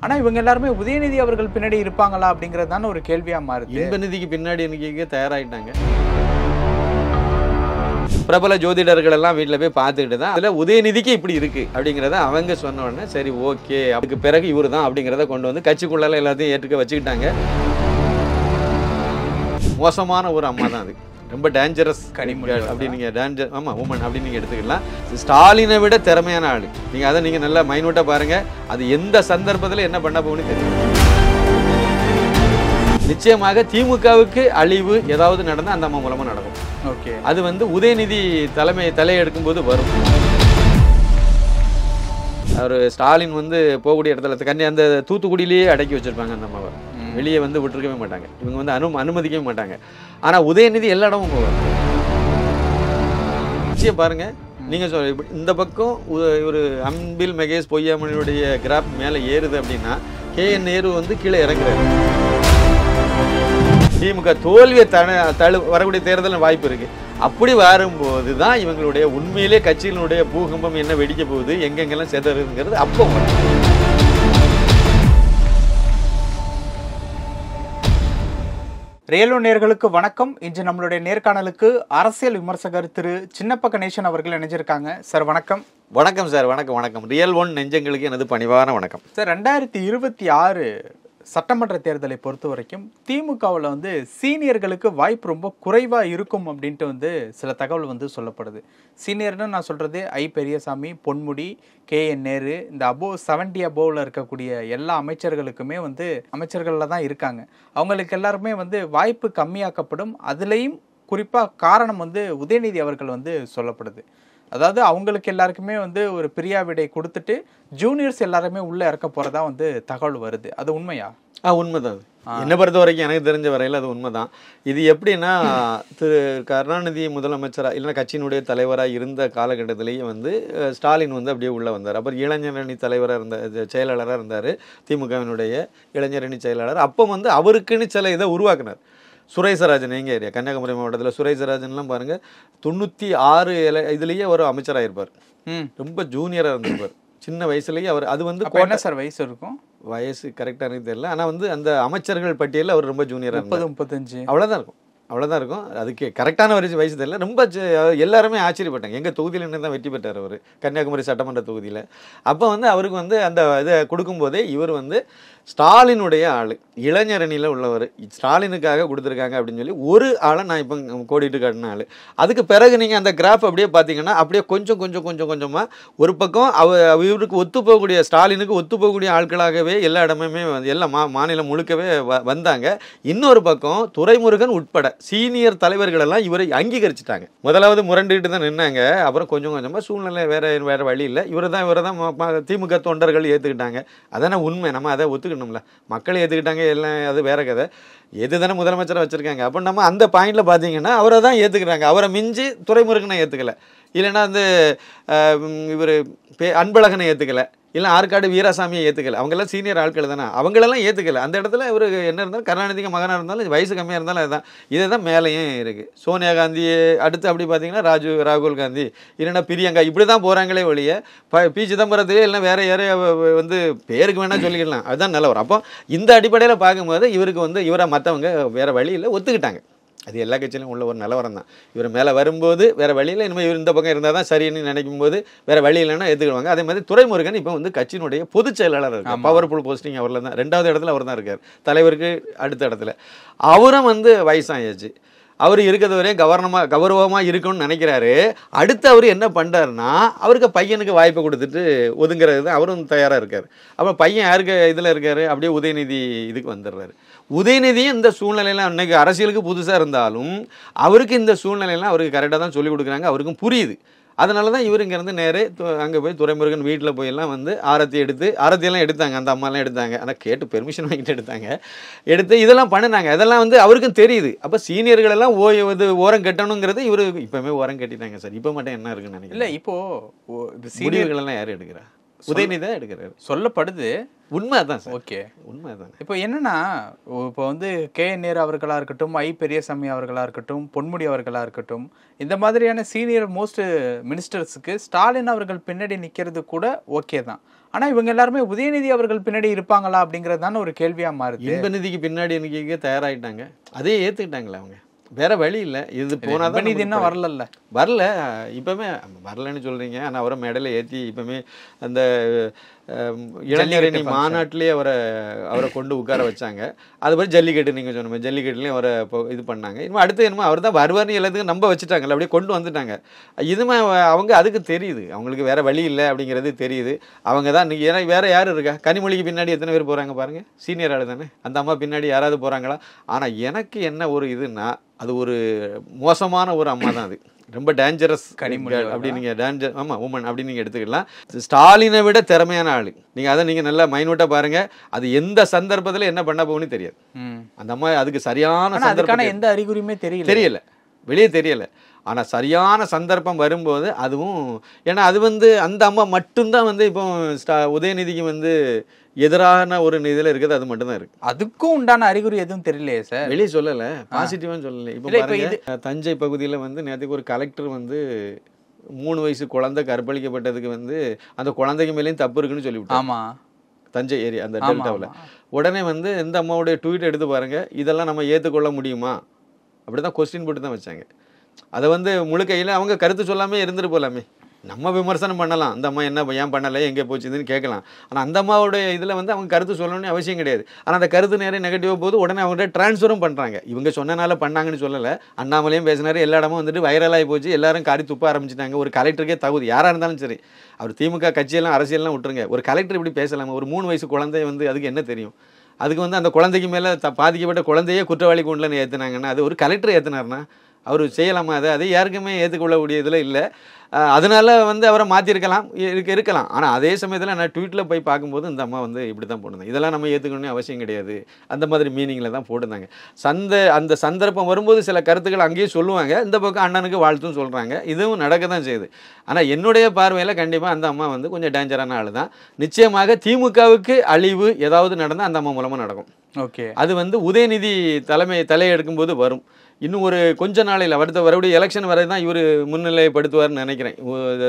ஆனா இவங்க எல்லாருமே உதயநிதி அவர்கள் பின்னாடி இருப்பாங்களா அப்படிங்கிறது தானே ஒரு கேள்வியா மாறுது. இன்பநிதிக்கு பின்னாடி நிக்க தயாராகிட்டாங்க. பிரபல ஜோதிடர்கள் எல்லாம் வீட்டில் போய் பார்த்துக்கிட்டு தான் அதில் உதயநிதிக்கு இப்படி இருக்கு அப்படிங்கிறத அவங்க சொன்ன உடனே சரி ஓகே அதுக்கு பிறகு இவர் தான் அப்படிங்கிறத கொண்டு வந்து கட்சிக்குள்ளால எல்லாத்தையும் ஏற்றுக்க வச்சுக்கிட்டாங்க. மோசமான ஒரு அம்மா தான் அது, ரொம்ப டேஞ்சரஸ் கனிமொழி அப்படி நீங்கள் டேஞ்சர் ஆமாம் உமன் அப்படின்னு நீங்கள் எடுத்துக்கலாம். ஸ்டாலினை விட திறமையான ஆள். நீங்கள் அதை நீங்கள் நல்லா மைனூட்டாக பாருங்கள். அது எந்த சந்தர்ப்பத்தில் என்ன பண்ண போகணும்னு தெரியும். நிச்சயமாக திமுகவுக்கு அழிவு ஏதாவது நடந்தால் அந்த அம்மா மூலமாக நடக்கும். ஓகே, அது வந்து உதயநிதி தலையெடுக்கும் போது வரும். அவர் ஸ்டாலின் வந்து போகக்கூடிய இடத்துல அந்த தூத்துக்குடியிலேயே அடக்கி வச்சிருப்பாங்க அந்த அம்மாவை. வெளியே வந்து விட்டுருக்கவே மாட்டாங்க. இவங்க வந்து அனுமதிக்கவே மாட்டாங்க. ஆனால் உதயநிதி எல்லா இடமும் போவார். நிச்சயம் பாருங்க, நீங்க சொல்ல இந்த பக்கம் ஒரு அன்பில் மகேஷ் பொய்யாமொழியுடைய கிராஃப் மேலே ஏறுது அப்படின்னா KN நேரு வந்து கீழே இறங்குறாரு. திமுக தோல்வியை வரக்கூடிய தேர்தல் வாய்ப்பு இருக்கு. அப்படி வரும்போது தான் இவங்களுடைய உண்மையிலே கட்சியினுடைய பூகம்பம் என்ன வெடிக்க போகுது, எங்கெங்கெல்லாம் செதறுங்கிறது அப்போ வரும். ரியலோ நேயர்களுக்கு வணக்கம். இன்று நம்மளுடைய நேர்காணலுக்கு அரசியல் விமர்சகர் திரு சின்னப்ப கணேசன் அவர்கள் இணைஞ்சிருக்காங்க. சார் வணக்கம். வணக்கம் சார். வணக்கம் வணக்கம். ரியல் ஒன் நெஞ்சங்களுக்கு எனது பணிவான வணக்கம் சார். 2026 சட்டமன்ற தேர்தலை பொறுத்த வரைக்கும் திமுகவில் வந்து சீனியர்களுக்கு வாய்ப்பு ரொம்ப குறைவாக இருக்கும் அப்படின்ட்டு வந்து சில தகவல் வந்து சொல்லப்படுது. சீனியர்னு நான் சொல்கிறது பெரியசாமி, பொன்முடி, KN நேரு, இந்த 70 அபோவில் இருக்கக்கூடிய எல்லா அமைச்சர்களுக்குமே வந்து அமைச்சர்களில் தான் இருக்காங்க. அவங்களுக்கு எல்லாருமே வந்து வாய்ப்பு கம்மியாக்கப்படும். அதுலேயும் குறிப்பாக காரணம் வந்து உதயநிதி அவர்கள் வந்து சொல்லப்படுது. அதாவது அவங்களுக்கு எல்லாருக்குமே வந்து ஒரு பிரியாவிடை கொடுத்துட்டு ஜூனியர்ஸ் எல்லாருமே உள்ளே இறக்க போகிறதா வந்து தகவல் வருது. அது உண்மையா? உண்மைதான். அது என்னை பொறுத்த வரைக்கும் எனக்கு தெரிஞ்ச வரையில் அது உண்மைதான். இது எப்படின்னா, திரு கருணாநிதி முதலமைச்சராக இல்லைன்னா கட்சியினுடைய தலைவராக இருந்த காலகட்டத்திலேயே வந்து ஸ்டாலின் வந்து அப்படியே உள்ளே வந்தார். அப்புறம் இளைஞரணி தலைவராக செயலாளராக இருந்தார். திமுகவினுடைய இளைஞரணி செயலாளர். அப்போ வந்து அவருக்குன்னு சில இதை உருவாக்குனார். சுரேசராஜன் எங்கள் ஏரியா கன்னியாகுமரி மாவட்டத்தில் சுரேசராஜன்லாம் பாருங்கள் 96 இதுலேயே ஒரு அமைச்சராக ரொம்ப ஜூனியராக இருந்திருப்பார். சின்ன வயசுலேயே அவர். அது வந்து என்ன சார் வயசு இருக்கும்? வயசு கரெக்டாக தெரியல. ஆனால் வந்து அந்த அமைச்சர்கள் பட்டியலில் அவர் ரொம்ப ஜூனியராக 30-35 அவ்வளோதான் இருக்கும். அதுக்கு கரெக்டான வயசு தெரியல. ரொம்ப எல்லாருமே ஆச்சரியப்பட்டாங்க. எங்கள் தொகுதியில் தான் வெற்றி பெற்றார் அவர், கன்னியாகுமரி சட்டமன்ற தொகுதியில். அப்போ வந்து அவருக்கு வந்து அந்த இதை கொடுக்கும்போதே இவர் வந்து ஸ்டாலினுடைய ஆள், இளைஞரணியில் உள்ளவர், ஸ்டாலினுக்காக கொடுத்துருக்காங்க அப்படின்னு சொல்லி ஒரு ஆளை நான் இப்போ கோடிட்டு காட்டின ஆள். அதுக்கு பிறகு நீங்கள் அந்த கிராஃப் அப்படியே பார்த்தீங்கன்னா அப்படியே கொஞ்சமாக ஒரு பக்கம் இவருக்கு ஒத்துப்போகக்கூடிய ஸ்டாலினுக்கு ஒத்துப்போகக்கூடிய ஆட்களாகவே எல்லா இடமுமே எல்லா மாநிலம் முழுக்கவே வந்தாங்க. இன்னொரு பக்கம் துரைமுருகன் உட்பட சீனியர் தலைவர்கள் எல்லாம் இவரை அங்கீகரிச்சுட்டாங்க. முதலாவது முரண்டுகிட்டு தான் நின்னாங்க. அப்புறம் கொஞ்சமாக சூழ்நிலை வேற வழி இல்லை. இவரை தான் திமுக தொண்டர்கள் ஏற்றுக்கிட்டாங்க. அதானே உண்மை. நம்ம அதை ஒத்துக்கணும்ல. மக்கள் ஏற்றுக்கிட்டாங்க எல்லாம், அது வேற கதை. எது தானே முதலமைச்சரை வச்சுருக்காங்க. அப்போ நம்ம அந்த பாயிண்டில் பார்த்தீங்கன்னா அவரை தான் ஏற்றுக்கிறாங்க. அவரை மிஞ்சி துரைமுருகனை ஏற்றுக்கலை, இல்லைன்னா வந்து இவர் அன்பழகனை ஏற்றுக்கலை, இல்லை ஆற்காடு வீராசாமியை ஏற்றுக்கலை. அவங்கெல்லாம் சீனியர் ஆட்கள் தானே, அவங்களெல்லாம் ஏற்றுக்கலை. அந்த இடத்துல இவர் என்ன இருந்தாலும் கருணாநிதிக்கு மகனாக இருந்தாலும் வயசு கம்மியாக இருந்தாலும் அதுதான். இதே தான் மேலேயும் இருக்குது. சோனியா காந்தி அடுத்து அப்படி பார்த்தீங்கன்னா ராகுல் காந்தி, இல்லைன்னா பிரியங்கா, இப்படி தான் போகிறாங்களே ஒழிய பி சிதம்பரத்தையே இல்லை வேறு யாரையோ வந்து பேருக்கு வேணால் சொல்லிக்கலாம். அதுதான் நல்லவர். அப்போ இந்த அடிப்படையில் பார்க்கும்போது இவருக்கு வந்து இவரை மற்றவங்க வேறு வழியில் ஒத்துக்கிட்டாங்க. அது எல்லா கட்சியிலும் உள்ள ஒரு நிலவரம் தான். இவர் மேலே வரும்போது வேறு வழியில் இனிமேல் இவர் இந்த பக்கம் இருந்தால் தான் சரின்னு நினைக்கும் போது வேறு வழி இல்லைன்னா ஏற்றுக்கிடுவாங்க. அதே மாதிரி துரைமுருகன் இப்போ வந்து கட்சியினுடைய பொதுச் செயலாளர் இருக்கார். பவர்ஃபுல் போஸ்டிங் அவரில் தான். 2வது இடத்துல அவர் தான் இருக்கார், தலைவருக்கு அடுத்த இடத்துல. அவரும் வந்து வயசாகியாச்சு. அவர் இருக்கிறது வரையும் கௌரவமாக இருக்கணும்னு நினைக்கிறாரு. அடுத்து அவர் என்ன பண்ணுறாருன்னா, அவருக்கு பையனுக்கு வாய்ப்பை கொடுத்துட்டு ஒதுங்கிறது தான் அவரும் தயாராக இருக்கார். அப்புறம் பையன் யாருக்கு இதில் இருக்கார், அப்படியே உதயநிதி இதுக்கு வந்துடுறாரு. உதயநிதியும் இந்த சூழ்நிலையெல்லாம் அன்றைக்கி அரசியலுக்கு புதுசாக இருந்தாலும் அவருக்கு இந்த சூழ்நிலையெல்லாம் அவருக்கு கரெக்டாக தான் சொல்லிக் கொடுக்குறாங்க. அவருக்கும் புரியுது. அதனால தான் இவர் இங்கேருந்து நேரே அங்கே போய் துரைமுருகன் வீட்டில் போயெல்லாம் வந்து ஆரத்தியெல்லாம் எடுத்தாங்க. அந்த அம்மாலாம் எடுத்தாங்க. ஆனால் கேட்டு பெர்மிஷன் வாங்கிட்டு எடுத்து இதெல்லாம் பண்ணினாங்க. அதெல்லாம் வந்து அவருக்கும் தெரியுது. அப்போ சீனியர்களெல்லாம் ஓரம் கட்டணுங்கிறது இவர் இப்போவுமே ஓரம் கட்டிட்டாங்க சார். இப்போ மட்டும் என்ன இருக்குன்னு நினைக்கிறேன். இல்லை, இப்போது சீனியர்களெல்லாம் யார் எடுக்கிறா? உதயநிதி தான் எடுக்கிறாரு சொல்லப்படுது. உண்மை தான் சார். ஓகே, உண்மை தான். இப்போ என்னன்னா, இப்போ வந்து KN நேரு அவர்களாக இருக்கட்டும், பெரியசாமி அவர்களாக இருக்கட்டும், பொன்முடி அவர்களாக இருக்கட்டும், இந்த மாதிரியான சீனியர் மோஸ்ட் மினிஸ்டர்ஸுக்கு ஸ்டாலின் அவர்கள் பின்னாடி நிற்கிறது கூட ஓகே தான். ஆனா இவங்க எல்லாருமே உதயநிதி அவர்கள் பின்னாடி இருப்பாங்களா அப்படிங்கிறது தானே ஒரு கேள்வியா மாறுது. இன்பநிதிக்கு பின்னாடி எனக்கு தயாராகிட்டாங்க, அதே ஏற்றுக்கிட்டாங்களே அவங்க, வேற வழி இல்லை. இது போனால் தான் இது என்ன வரல இப்போமே வரலன்னு சொல்கிறீங்க. ஆனால் அவரை மேடையில் ஏற்றி இப்போமே அந்த இளைஞரணி மாநாட்டிலே அவரை கொண்டு உட்கார வச்சாங்க. அதுபடி ஜல்லிக்கட்டு நீங்கள் சொன்ன மாதிரி ஜல்லிக்கட்டுலேயும் அவரை இது பண்ணாங்க. இன்னும் அடுத்து என்னமோ அவர் தான் வருவார்னு எல்லாத்துக்கும் நம்ப வச்சுட்டாங்கல்ல, அப்படியே கொண்டு வந்துட்டாங்க. இதுமே அவங்க அதுக்கு தெரியுது, அவங்களுக்கு வேற வழி இல்லை அப்படிங்கிறது தெரியுது. அவங்க தான் இன்னைக்கு, ஏன்னா வேற யார் இருக்கா? கனிமொழிக்கு பின்னாடி எத்தனை பேர் போகிறாங்க பாருங்கள், சீனியர் ஆளு தானே. அந்த அம்மா பின்னாடி யாராவது போகிறாங்களா? ஆனால் எனக்கு என்ன ஒரு இதுன்னா, அது ஒரு மோசமான ஒரு அம்மா தான். அது ரொம்ப டேஞ்சரஸ் கனிமொழி அப்படி நீங்கள் டேஞ்சர், ஆமாம் உமன் அப்படின்னு நீங்கள் எடுத்துக்கலாம். ஸ்டாலினை விட திறமையான ஆள். நீங்கள் அதை நீங்கள் நல்லா மைனூட்டாக பாருங்கள். அது எந்த சந்தர்ப்பத்தில் என்ன பண்ண போகணும்னு தெரியாது. அந்த அம்மா அதுக்கு சரியான சந்தர்ப்பம் எந்த அறிகுறியுமே தெரியல, வெளியே தெரியல. ஆனால் சரியான சந்தர்ப்பம் வரும்போது அதுவும், ஏன்னா அது அந்த அம்மா மட்டும்தான் இப்போ உதயநிதிக்கு எதிரான ஒரு இதில் இருக்குது, அது மட்டும்தான் இருக்கு. அதுக்கும் உண்டான அறிகுறி எதுவும் தெரியலையே சார், வெளியே சொல்லலை, பாசிட்டிவான்னு சொல்லலை. இப்போ தஞ்சை பகுதியில் நேற்றுக்கு ஒரு கலெக்டர் 3 வயசு குழந்தை கற்பழிக்கப்பட்டதுக்கு அந்த குழந்தைக்கு மேலேயும் தப்பு இருக்குன்னு சொல்லிவிட்டாங்க. ஆமாம், தஞ்சை ஏரியா அந்த டெல்டாவில். உடனே இந்த அம்மாவுடைய ட்வீட் எடுத்து பாருங்க, இதெல்லாம் நம்ம ஏற்றுக்கொள்ள முடியுமா அப்படி தான் கொஸ்டின் போட்டு தான் வச்சாங்க. அதை முழுக்கையில் அவங்க கருத்து சொல்லாமே இருந்துட்டு போகலாமே. நம்ம விமர்சனம் பண்ணலாம், அந்த அம்மா என்ன ஏன் பண்ணலை, எங்கே போச்சுதுன்னு கேட்கலாம். ஆனால் அந்த அம்மாவுடைய இதில் அவங்க கருத்து சொல்லணும்னு அவசியம் கிடையாது. ஆனால் அந்த கருத்து நேரம் நெகட்டிவாக போது உடனே அவங்க ட்ரான்ஸ்ஃபரும் பண்ணுறாங்க. இவங்க சொன்னனால பண்ணாங்கன்னு சொல்லலை. அண்ணாமலையும் பேசினார், எல்லா இடமும் வைரலாகி போச்சு, எல்லாரும் காரி துப்ப ஆரம்பிச்சிட்டாங்க. ஒரு கலெக்டருக்கே தகுதி, யாராக இருந்தாலும் சரி, அவர் திமுக கட்சியெல்லாம் அரசியல்லாம் விட்டுருங்க, ஒரு கலெக்டர் இப்படி பேசலாமா? ஒரு 3 வயசு குழந்தை அதுக்கு என்ன தெரியும்? அதுக்கு அந்த குழந்தைக்கு மேலே பாதிக்கப்பட்ட குழந்தையே குற்றவாளி கொண்டுலன்னு ஏற்றுனாங்கன்னா, அது ஒரு கலெக்டர் ஏற்றுனார்னா அவர் செய்யலாமா? அது யாருக்குமே ஏற்றுக்கொள்ளக்கூடிய இதில் இல்லை. அதனால் அவரை மாற்றிருக்கலாம், இருக்கலாம். ஆனால் அதே சமயத்தில் நான் ட்வீட்டில் போய் பார்க்கும்போது இந்த அம்மா இப்படி தான் போட்டிருந்தாங்க. இதெல்லாம் நம்ம ஏற்றுக்கணும்னு அவசியம் கிடையாது, அந்த மாதிரி மீனிங்கில் தான் போட்டிருந்தாங்க. அந்த சந்தர்ப்பம் வரும்போது சில கருத்துக்கள் அங்கேயே சொல்லுவாங்க, இந்த பக்கம் அண்ணனுக்கு வாழ்த்தும் சொல்கிறாங்க. இதுவும் நடக்க தான் செய்யுது. ஆனால் என்னுடைய பார்வையில் கண்டிப்பாக அந்த அம்மா கொஞ்சம் டேஞ்சரான ஆள் தான். நிச்சயமாக திமுகவுக்கு அழிவு ஏதாவது நடந்தால் அந்த அம்மா மூலமாக நடக்கும். ஓகே, அது உதயநிதி தலையெடுக்கும்போது வரும். இன்னும் ஒரு கொஞ்ச நாளையில் வரக்கூடிய எலெக்ஷன் வரை தான் இவர் முன்னிலைப்படுத்துவார்னு நினைக்கிறேன்.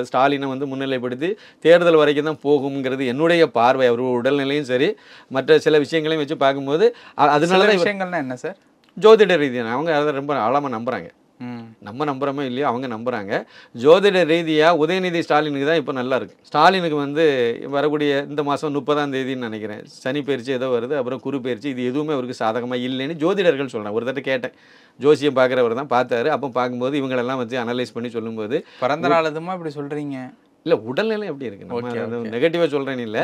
ஸ்டாலினை முன்னிலைப்படுத்தி தேர்தல் வரைக்கும் தான் போகுங்கிறது என்னுடைய பார்வை. அவர் உடல்நிலையும் சரி, மற்ற சில விஷயங்களையும் வச்சு பார்க்கும்போது அதனால தான் விஷயங்கள்னா என்ன சார், ஜோதிட ரீதியான அவங்க அதை ரொம்ப ஆழமாக நம்புகிறாங்க. நம்ம நம்புகிறோமோ இல்லையோ அவங்க நம்புகிறாங்க. ஜோதிட ரீதியாக உதயநிதி ஸ்டாலினுக்கு தான் இப்போ நல்லா இருக்குது. ஸ்டாலினுக்கு வரக்கூடிய இந்த மாதம் 30ஆம் தேதின்னு நினைக்கிறேன் சனி பயிற்சி ஏதோ வருது, அப்புறம் குரு பயிற்சி, இது எதுவுமே அவருக்கு சாதகமாக இல்லைன்னு ஜோதிடர்கள் சொல்கிறாங்க. ஒரு தடவை கேட்டேன், ஜோசியம் பார்க்குறவர் தான் பார்த்தாரு. அப்போ பார்க்கும்போது இவங்களெல்லாம் அனலைஸ் பண்ணி சொல்லும்போது, பிறந்த நாள் எதுமா இப்படி சொல்கிறீங்க? இல்லை, உடல்நிலை எப்படி இருக்கு, நம்ம நெகட்டிவாக சொல்கிறேன்னு இல்லை.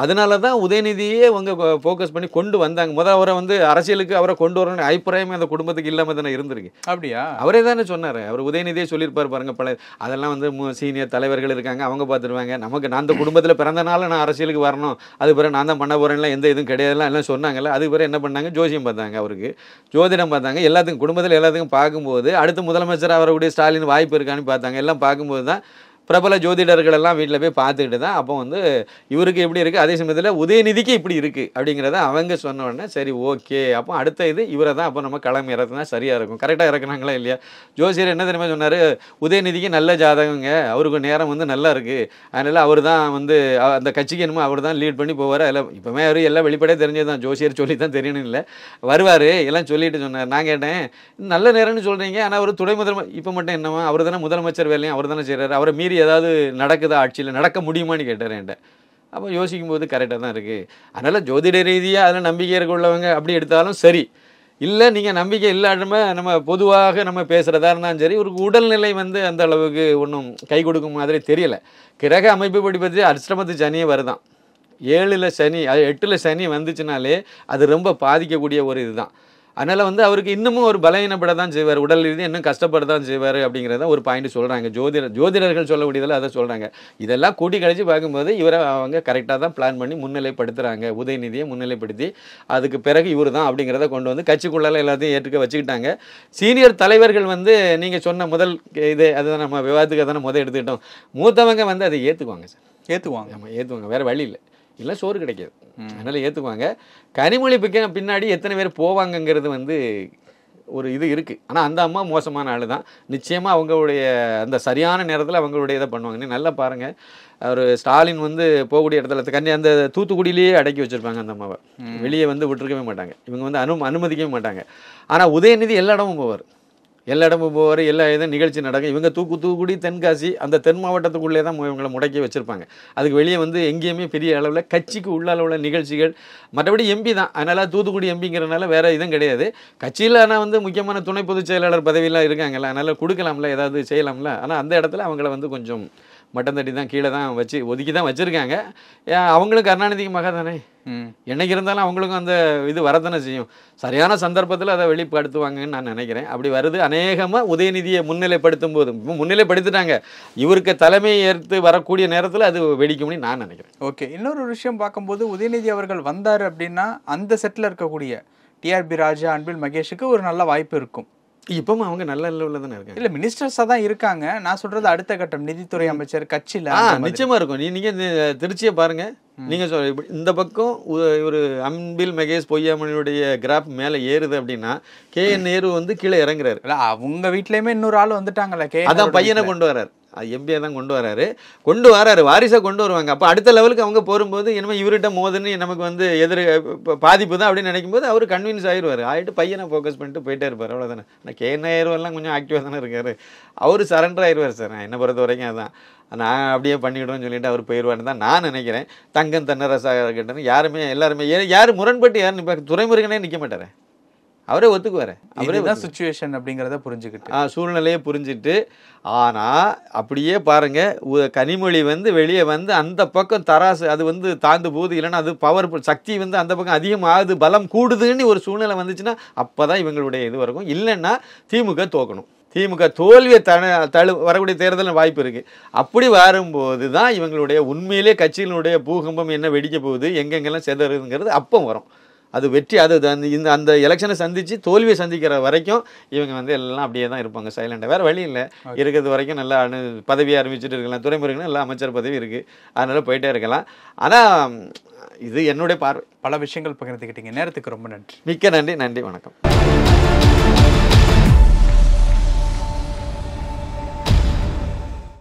அதனால தான் உதயநிதியே அவங்க ஃபோக்கஸ் பண்ணி கொண்டு வந்தாங்க. முதல் அவரை அரசியலுக்கு அவரை கொண்டு வரணும்னு அபிப்பிராயமே அந்த குடும்பத்துக்கு இல்லாமல் தானே இருந்திருக்கு. அப்படியா? அவரே தானே சொன்னார். அவர் உதயநிதியே சொல்லியிருப்பார் பாருங்க, பல அதெல்லாம் சீனியர் தலைவர்கள் இருக்காங்க, அவங்க பார்த்துருவாங்க. நமக்கு நான் அந்த குடும்பத்தில் பிறந்தனால நான் அரசியலுக்கு வரணும், அது பிறகு நான் தான் பண்ண போகிறேன்லாம் எந்த இதுவும் கிடையாதுலாம் எல்லாம் சொன்னாங்கல்ல. அதுக்கு பிறகு என்ன பண்ணாங்க, ஜோசியம் பார்த்தாங்க, அவருக்கு ஜோதிடம் பார்த்தாங்க. எல்லாத்துக்கும் குடும்பத்தில் எல்லாத்துக்கும் பார்க்கும்போது அடுத்து முதலமைச்சர் அவருடைய ஸ்டாலின் வாய்ப்பு இருக்கான்னு பார்த்தாங்க. எல்லாம் பார்க்கும்போது தான் பிரபல ஜோதிடர்கள் எல்லாம் வீட்டில் போய் பார்த்துக்கிட்டு தான் அப்போ இவருக்கு எப்படி இருக்குது, அதே சமயத்தில் உதயநிதிக்கு இப்படி இருக்குது அப்படிங்கிறத அவங்க சொன்ன உடனே சரி ஓகே, அப்போ அடுத்த இது இவரை தான் அப்போ நம்ம கிளம்பி இறக்குனா சரியாக இருக்கும். கரெக்டாக இறக்குனாங்களா இல்லையா? ஜோசியர் என்ன தெரியுமா சொன்னார், உதயநிதிக்கு நல்ல ஜாதகங்க, அவருக்கு நேரம் நல்லா இருக்குது, அதனால் அவர் தான் அந்த கட்சிக்கு என்னமோ அவர் தான் லீட் பண்ணி போவார். அதில் இப்போவே அவர் எல்லாம் வெளிப்படையாக தெரிஞ்சது தான், ஜோசியர் சொல்லி தான் தெரியணும் இல்லை, வருவார் எல்லாம் சொல்லிட்டு சொன்னார். நான் கேட்டேன், நல்ல நேரம்னு சொல்கிறீங்க, ஆனால் அவர் துணை முதலமைச்சர் இப்போ மட்டும் என்னவா, அவர் தானே முதலமைச்சர் வேலையும் அவர் தானே செய்கிறார், அவரை மீறி ஏதாவது நடக்குதா ஆட்சியில், நடக்க முடியுமான்னு கேட்டார் என்கிட்ட. அப்போ யோசிக்கும் போது கரெக்டாக தான் இருக்குது. அதனால் ஜோதிட ரீதியாக அதில் நம்பிக்கை உள்ளவங்க அப்படி எடுத்தாலும் சரி, இல்லை நீங்கள் நம்பிக்கை இல்லாமல் நம்ம பொதுவாக நம்ம பேசுகிறதா இருந்தாலும் சரி, ஒரு உடல்நிலை அந்த அளவுக்கு ஒன்றும் கை கொடுக்கும் மாதிரி தெரியலை. கிரக அமைப்பு படி பற்றி அஷ்டமத்து சனியே வருதான், 7ல் சனி, அது 8ல் சனி வந்துச்சுனாலே அது ரொம்ப பாதிக்கக்கூடிய ஒரு இதுதான். அதனால் அவருக்கு இன்னமும் ஒரு பலவீனப்பட தான் செய்வார், உடல் ரீதியாக இன்னும் கஷ்டப்பட தான் செய்வார் அப்படிங்கிறத ஒரு பாயிண்ட் சொல்கிறாங்க. ஜோதிடர்கள் சொல்லக்கூடியதில் அதை சொல்கிறாங்க. இதெல்லாம் கூட்டி கழிச்சு பார்க்கும்போது இவரை அவங்க கரெக்டாக தான் பிளான் பண்ணி முன்னிலைப்படுத்துகிறாங்க. உதயநிதியை முன்னிலைப்படுத்தி அதுக்கு பிறகு இவர் தான் அப்படிங்கிறத கொண்டு கட்சிக்குள்ளால் எல்லாத்தையும் ஏற்றுக்க வச்சுக்கிட்டாங்க. சீனியர் தலைவர்கள் நீங்கள் சொன்ன முதல் இது அதுதான் நம்ம விவாதத்துக்கு தானே எடுத்துக்கிட்டோம். மூத்தவங்க அதை ஏற்றுக்குவாங்க சார், ஏற்றுக்குவாங்க. நம்ம ஏற்றுவாங்க, வேறு வழி இல்லை, இல்லை சோறு கிடைக்காது, அதனால் ஏற்றுக்குவாங்க. கனிமொழி பின்னாடி எத்தனை பேர் போவாங்கங்கிறது ஒரு இது இருக்குது. ஆனால் அந்த அம்மா மோசமான ஆள் தான். நிச்சயமாக அவங்களுடைய அந்த சரியான நேரத்தில் அவங்களுடைய இதை பண்ணுவாங்க. நீ நல்லா பாருங்கள், அவர் ஸ்டாலின் வந்து போகக்கூடிய இடத்துல அந்த தூத்துக்குடியிலேயே அடக்கி வச்சுருப்பாங்க அந்த அம்மாவை. வெளியே வந்து விட்டுருக்கவே மாட்டாங்க. இவங்க வந்து அனுமதிக்கவே மாட்டாங்க. ஆனால் உதயநிதி எல்லா இடமும் போவார், எல்லா இடமும் போவார், எல்லா இதுவும் நிகழ்ச்சி நடக்கும். இவங்க தூத்துக்குடி தென்காசி அந்த தென் மாவட்டத்துக்குள்ளே தான் இவங்களை முடக்கி வச்சுருப்பாங்க. அதுக்கு வெளியே வந்து எங்கேயுமே பெரிய அளவில் கட்சிக்கு உள்ள அளவில் நிகழ்ச்சிகள், மற்றபடி எம்பி தான். அதனால் தூத்துக்குடி எம்பிங்கிறனால வேறு இதுவும் கிடையாது. கட்சியில் ஆனால் வந்து முக்கியமான துணை பொதுச் செயலாளர் பதவியெலாம் இருக்காங்கல்ல, அதனால் கொடுக்கலாம்ல, ஏதாவது செய்யலாம்ல. ஆனால் அந்த இடத்துல அவங்கள வந்து கொஞ்சம் மட்டம் தட்டி தான் கீழே தான் வச்சு ஒதுக்கி தான் வச்சுருக்காங்க. அவங்களும் கருணாநிதிக்கு மகா தானே, என்னைக்கு இருந்தாலும் அவங்களுக்கும் அந்த இது வரதானே செய்யும். சரியான சந்தர்ப்பத்தில் அதை வெளிப்படுத்துவாங்கன்னு நான் நினைக்கிறேன். அப்படி வருது. அநேகமாக உதயநிதியை முன்னிலைப்படுத்தும் போது முன்னிலைப்படுத்திட்டாங்க, இவருக்கு தலைமை ஏற்று வரக்கூடிய நேரத்தில் அது வெடிக்கும்னு நான் நினைக்கிறேன். ஓகே, இன்னொரு விஷயம் பார்க்கும்போது உதயநிதி அவர்கள் வந்தார் அப்படின்னா அந்த செட்டில் இருக்கக்கூடிய டிஆர்பி ராஜா, அன்பில் மகேஷுக்கு ஒரு நல்ல வாய்ப்பு இருக்கும். இப்பவும் அவங்க நல்ல லெவலில் தானே இருக்காங்க. இல்லை, மினிஸ்டர்ஸாக தான் இருக்காங்க. நான் சொல்கிறது அடுத்த கட்டம் நிதித்துறை அமைச்சர் கட்சியில் நிச்சயமாக இருக்கும். நீங்கள் திருச்சியை பாருங்கள், நீங்கள் இந்த பக்கம் ஒரு அன்பில் மகேஷ் பொய்யாமொழியுடைய கிராஃப் மேலே ஏறுது அப்படின்னா KN நேரு வந்து கீழே இறங்குறாரு. இல்லை, அவங்க வீட்லேயுமே இன்னொரு ஆள் வந்துட்டாங்கல்ல, அதான் பையனை கொண்டு வர்றாரு, எம்பியை தான் கொண்டு வராரு, வாரிசை கொண்டு வருவாங்க. அப்போ அடுத்த லெவலுக்கு அவங்க போகும்போது இனிமேல் இவர்கிட்ட மோதுன்னு நமக்கு வந்து பாதிப்பு தான் அப்படின்னு நினைக்கும்போது அவர் கன்வின்ஸ் ஆகிட்டு பையனை ஃபோக்கஸ் பண்ணிட்டு போயிட்டே இருப்பார். அவ்வளோதானே. ஆனால் KN நேரு எல்லாம் கொஞ்சம் ஆக்டிவாக தானே இருக்காரு. அவர் சரண்டர் ஆயிடுவார் சார். என்னை பொறுத்த வரைக்கும் அதுதான், நான் அப்படியே பண்ணிவிடுவேன்னு சொல்லிட்டு அவர் போயிடுவார்னு தான் நான் நினைக்கிறேன். தங்கம் தென்னரசாக இருக்கட்டும், எல்லாருமே யார் முரண்பட்டு யார் நிற்பாங்க, துரைமுருகனே நிற்க மாட்டார், அவரே ஒத்துக்குவார். அவரே தான் சுச்சுவேஷன் அப்படிங்கிறத புரிஞ்சுக்கிட்டு சூழ்நிலையை புரிஞ்சுட்டு. ஆனால் அப்படியே பாருங்கள், கனிமொழி வந்து வெளியே வந்து அந்த பக்கம் தராசு அது வந்து தாழ்ந்து போகுது, இல்லைன்னா அது பவர்ஃபுல் சக்தி வந்து அந்த பக்கம் அதிகமாகுது, பலம் கூடுதுன்னு ஒரு சூழ்நிலை வந்துச்சுன்னா அப்போ தான் இவங்களுடைய இது வரைக்கும். இல்லைன்னா திமுக தோக்கணும், திமுக தோல்வியை வரக்கூடிய தேர்தலில் வாய்ப்பு இருக்குது. அப்படி வரும்போது தான் இவங்களுடைய உண்மையிலே கட்சியினுடைய பூகம்பம் என்ன வெடிக்க போகுது, எங்கெங்கெல்லாம் செதறுதுங்கிறது அப்போ வரும். அது வெற்றி, அது அந்த எலெக்ஷனை சந்தித்து தோல்வியை சந்திக்கிற வரைக்கும் இவங்க வந்து எல்லாம் அப்படியே தான் இருப்பாங்க, சைலண்டாக. வேறு வழி இல்லை. இருக்கிறது வரைக்கும் நல்லா பதவியை ஆரம்பிச்சுட்டு இருக்கலாம். துறைமுறைகள் எல்லாம் அமைச்சர் பதவி இருக்குது, அதனால் போயிட்டே இருக்கலாம். ஆனால் இது என்னுடைய பார்வை. பல விஷயங்கள் பகிர்ந்துக்கிட்டீங்க. நேரத்துக்கு ரொம்ப நன்றி. மிக்க நன்றி. நன்றி, வணக்கம்.